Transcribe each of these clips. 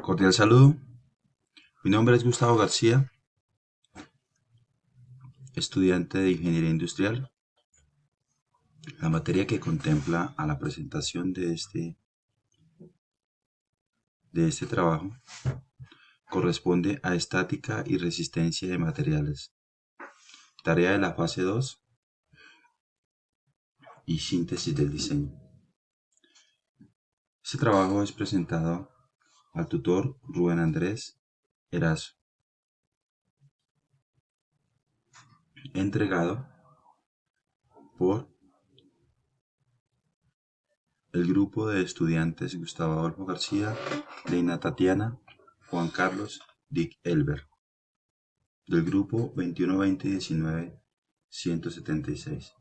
Cordial saludo. Mi nombre es Gustavo García, estudiante de Ingeniería Industrial. La materia que contempla a la presentación de este trabajo corresponde a estática y resistencia de materiales. Tarea de la fase 2 y síntesis del diseño. Este trabajo es presentado al tutor Rubén Andrés Erazo, entregado por el grupo de estudiantes Gustavo Adolfo García, Leina Tatiana, Juan Carlos, Dick Elber, del grupo 21-20-19-176.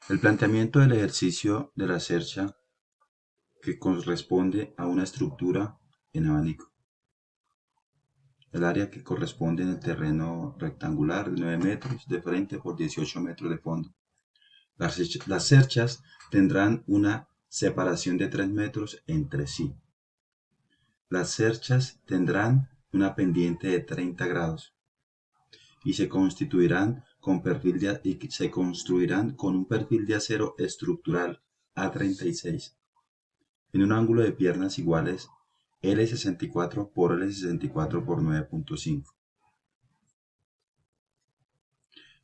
El planteamiento del ejercicio de la cercha que corresponde a una estructura en abanico. El área que corresponde en el terreno rectangular de 9 metros de frente por 18 metros de fondo. Las cerchas tendrán una separación de 3 metros entre sí. Las cerchas tendrán una pendiente de 30 grados y se construirán con un perfil de acero estructural A36 en un ángulo de piernas iguales L64 por L64 por 9.5.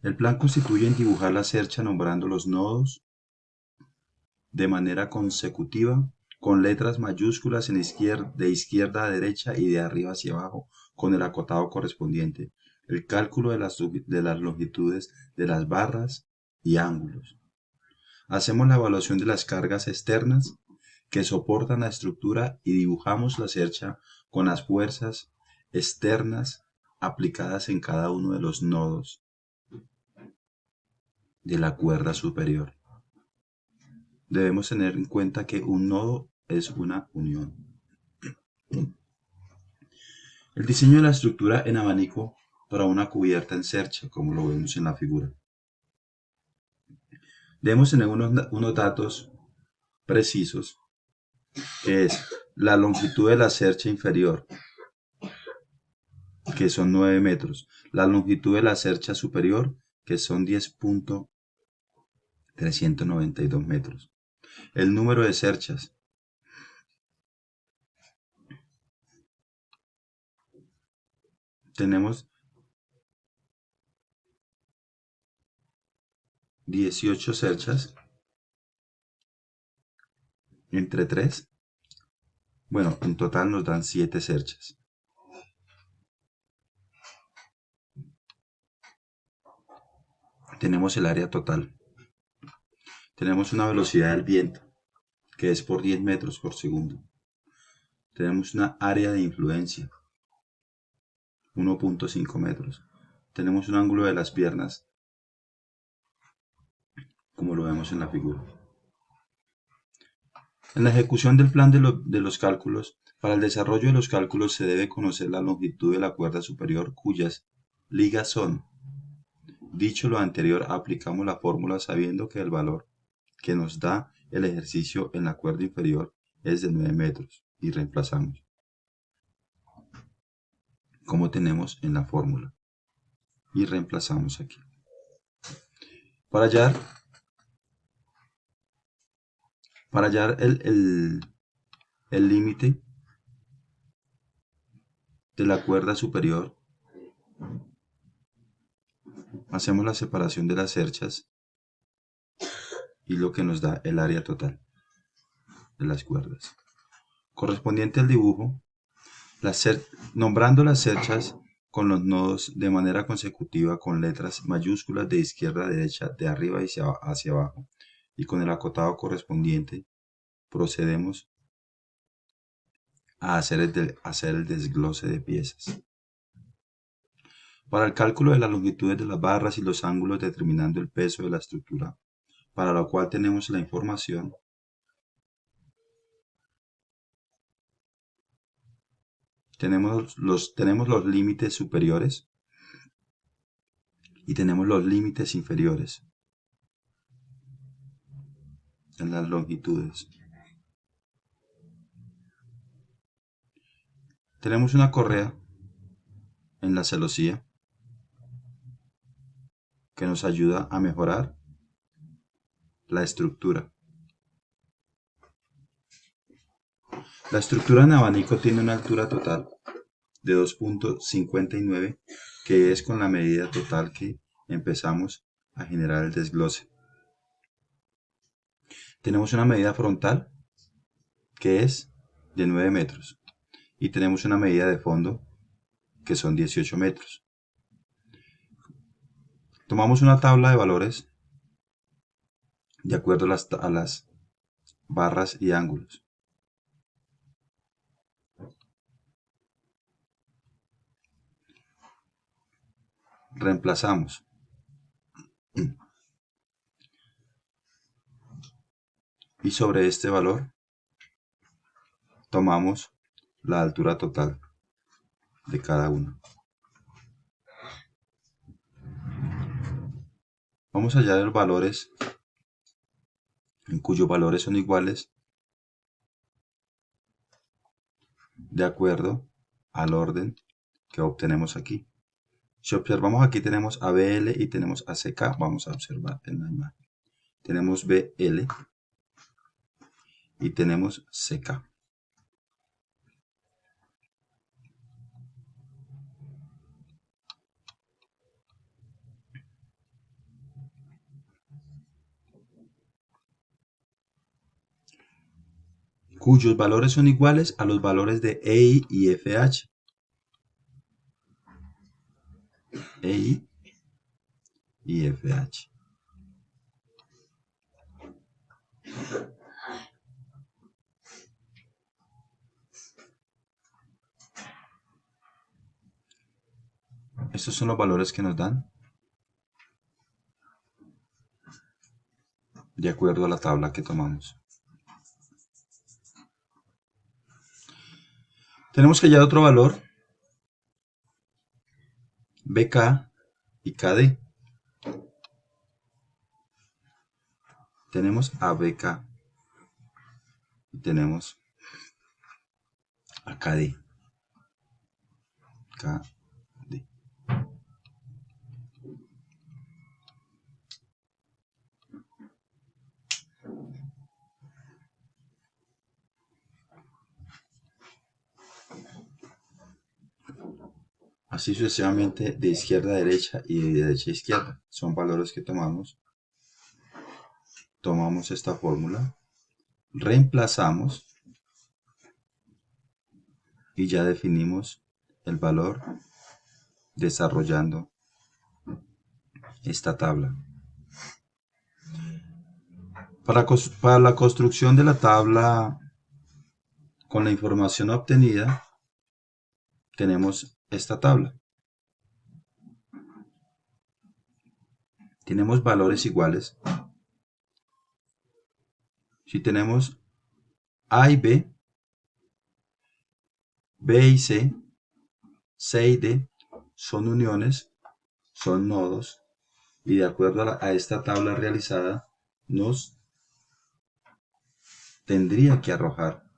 El plan constituye en dibujar la cercha nombrando los nodos de manera consecutiva con letras mayúsculas de izquierda a derecha y de arriba hacia abajo con el acotado correspondiente, el cálculo de las longitudes de las barras y ángulos. Hacemos la evaluación de las cargas externas que soportan la estructura y dibujamos la cercha con las fuerzas externas aplicadas en cada uno de los nodos de la cuerda superior. Debemos tener en cuenta que un nodo es una unión. El diseño de la estructura en abanico para una cubierta en cercha, como lo vemos en la figura. Debemos tener unos datos precisos, que es la longitud de la cercha inferior, que son 9 metros, la longitud de la cercha superior, que son 10.392 metros. El número de cerchas. Tenemos 18 cerchas entre 3. Bueno, en total nos dan 7 cerchas. Tenemos el área total. Tenemos una velocidad del viento, que es por 10 metros por segundo. Tenemos una área de influencia, 1.5 metros. Tenemos un ángulo de las piernas, como lo vemos en la figura. En la ejecución del plan de los cálculos, para el desarrollo de los cálculos se debe conocer la longitud de la cuerda superior cuyas ligas son. Dicho lo anterior, aplicamos la fórmula sabiendo que el valor que nos da el ejercicio en la cuerda inferior es de 9 metros y reemplazamos, como tenemos en la fórmula, y reemplazamos aquí. Para hallar el límite de la cuerda superior, hacemos la separación de las cerchas y lo que nos da el área total de las cuerdas. Correspondiente al dibujo, nombrando las cerchas con los nodos de manera consecutiva con letras mayúsculas de izquierda a derecha, de arriba hacia abajo, y con el acotado correspondiente, procedemos a hacer el desglose de piezas. Para el cálculo de las longitudes de las barras y los ángulos determinando el peso de la estructura, para lo cual tenemos la información tenemos los límites superiores y tenemos los límites inferiores en las longitudes. Tenemos una correa en la celosía que nos ayuda a mejorar la estructura. La estructura en abanico tiene una altura total de 2,59, que es con la medida total que empezamos a generar el desglose. Tenemos una medida frontal que es de 9 metros y tenemos una medida de fondo que son 18 metros. Tomamos una tabla de valores de acuerdo a las barras y ángulos. Reemplazamos. Y sobre este valor tomamos la altura total de cada uno. Vamos a hallar los valores en cuyos valores son iguales de acuerdo al orden que obtenemos aquí. Si observamos aquí tenemos ABL y tenemos ACK. Vamos a observar en la imagen. Tenemos BL y tenemos CK. Cuyos valores son iguales a los valores de EI y FH. EI y FH. Estos son los valores que nos dan de acuerdo a la tabla que tomamos. Tenemos que hallar otro valor, BK y KD. Tenemos a BK y tenemos a KD. KD. Así sucesivamente de izquierda a derecha y de derecha a izquierda. Son valores que tomamos. Tomamos esta fórmula, reemplazamos y ya definimos el valor desarrollando esta tabla. Para la construcción de la tabla con la información obtenida, tenemos esta tabla. Tenemos valores iguales. Si tenemos A y B, B y C, C y D son uniones, son nodos, y de acuerdo a esta tabla realizada, nos tendría que arrojar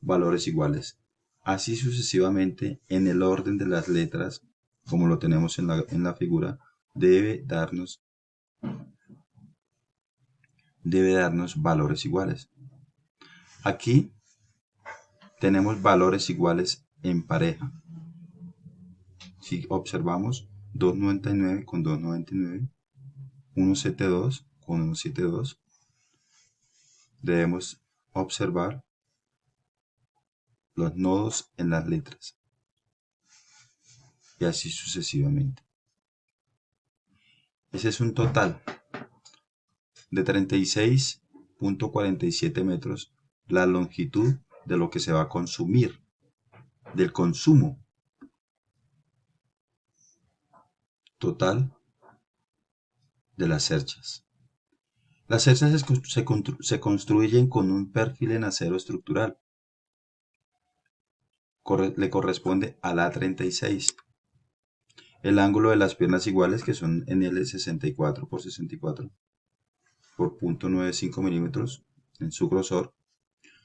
valores iguales. Así sucesivamente, en el orden de las letras, como lo tenemos en la figura, debe darnos valores iguales. Aquí tenemos valores iguales en pareja. Si observamos 299 con 299, 172 con 172, debemos observar los nodos en las letras y así sucesivamente. Ese es un total de 36,47 metros, la longitud de lo que se va a consumir, del consumo total de las cerchas. Las cerchas se construyen con un perfil en acero estructural. Le corresponde al A36. El ángulo de las piernas iguales, que son en L 64 por 64 por 0,95 milímetros en su grosor,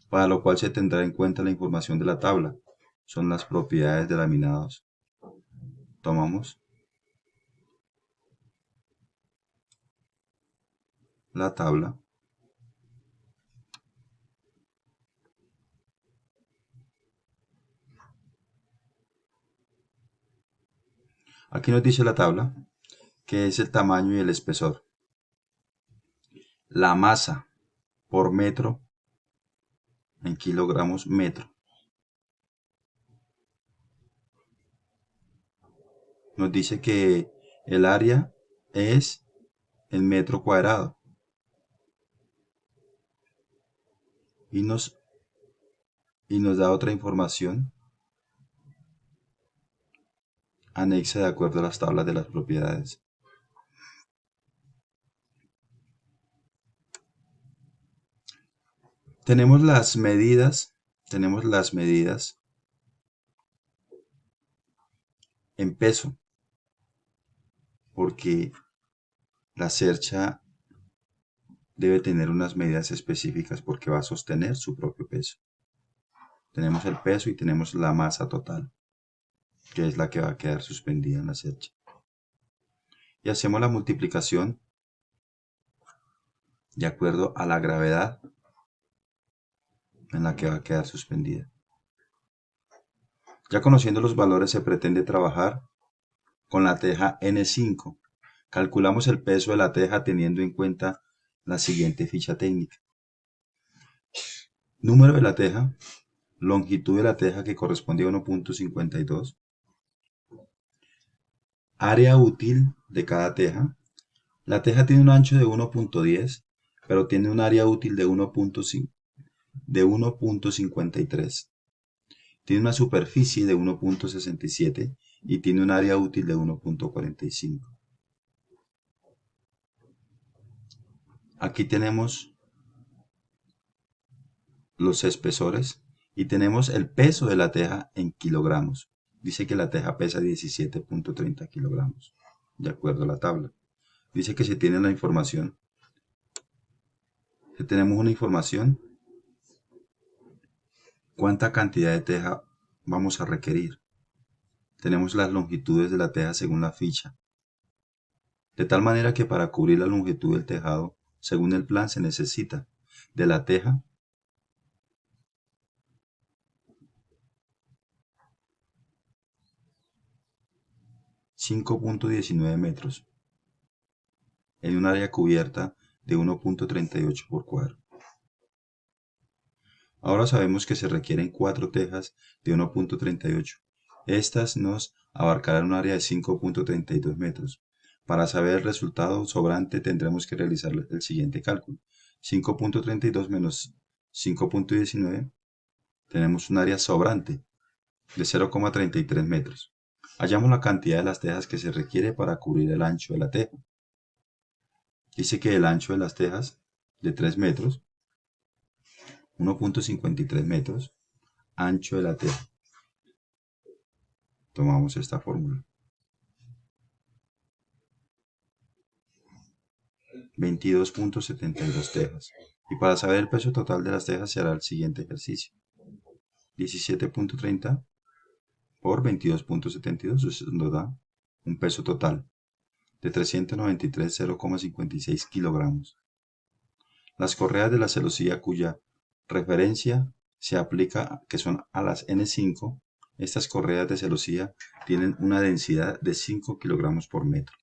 para lo cual se tendrá en cuenta la información de la tabla. son las propiedades de laminados. Tomamos la tabla. Aquí nos dice la tabla que es el tamaño y el espesor. La masa por metro en kilogramos metro. Nos dice que el área es en metro cuadrado. Y nos da otra información anexa de acuerdo a las tablas de las propiedades. Tenemos las medidas en peso, porque la cercha debe tener unas medidas específicas porque va a sostener su propio peso. Tenemos el peso y tenemos la masa total, que es la que va a quedar suspendida en la cercha. Y hacemos la multiplicación de acuerdo a la gravedad en la que va a quedar suspendida. Ya conociendo los valores, se pretende trabajar con la teja N5. Calculamos el peso de la teja teniendo en cuenta la siguiente ficha técnica. Número de la teja, longitud de la teja que corresponde a 1.52, área útil de cada teja. La teja tiene un ancho de 1.10, pero tiene un área útil de 1.53. Tiene una superficie de 1.67 y tiene un área útil de 1.45. Aquí tenemos los espesores y tenemos el peso de la teja en kilogramos. Dice que la teja pesa 17.30 kilogramos, de acuerdo a la tabla. Dice que se tiene la información. Si tenemos una información, ¿cuánta cantidad de teja vamos a requerir? Tenemos las longitudes de la teja según la ficha. De tal manera que para cubrir la longitud del tejado, según el plan, se necesita de la teja 5.19 metros en un área cubierta de 1.38 por cuadro. Ahora sabemos que se requieren 4 tejas de 1.38. Estas nos abarcarán un área de 5.32 metros. Para saber el resultado sobrante tendremos que realizar el siguiente cálculo. 5.32 menos 5.19, tenemos un área sobrante de 0.33 metros. Hallamos la cantidad de las tejas que se requiere para cubrir el ancho de la teja. Dice que el ancho de las tejas de 3 metros, 1.53 metros, ancho de la teja. Tomamos esta fórmula. 22.72 tejas. Y para saber el peso total de las tejas se hará el siguiente ejercicio. 17.30 por 22.72, eso nos da un peso total de 393,056 kilogramos. Las correas de la celosía cuya referencia se aplica, que son a las N5, estas correas de celosía tienen una densidad de 5 kilogramos por metro,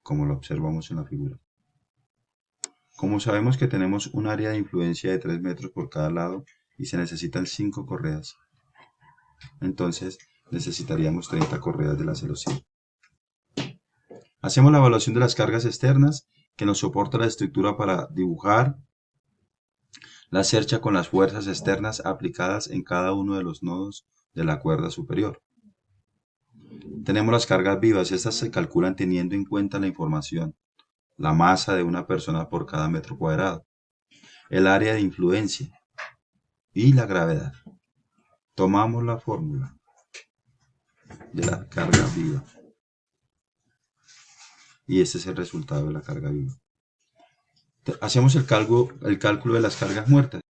como lo observamos en la figura. Como sabemos que tenemos un área de influencia de 3 metros por cada lado y se necesitan 5 correas, entonces necesitaríamos 30 correas de la celosía. Hacemos la evaluación de las cargas externas que nos soporta la estructura para dibujar la cercha con las fuerzas externas aplicadas en cada uno de los nodos de la cuerda superior. Tenemos las cargas vivas, estas se calculan teniendo en cuenta la información, la masa de una persona por cada metro cuadrado, el área de influencia y la gravedad. Tomamos la fórmula de la carga viva y este es el resultado de la carga viva. Hacemos el cálculo de las cargas muertas.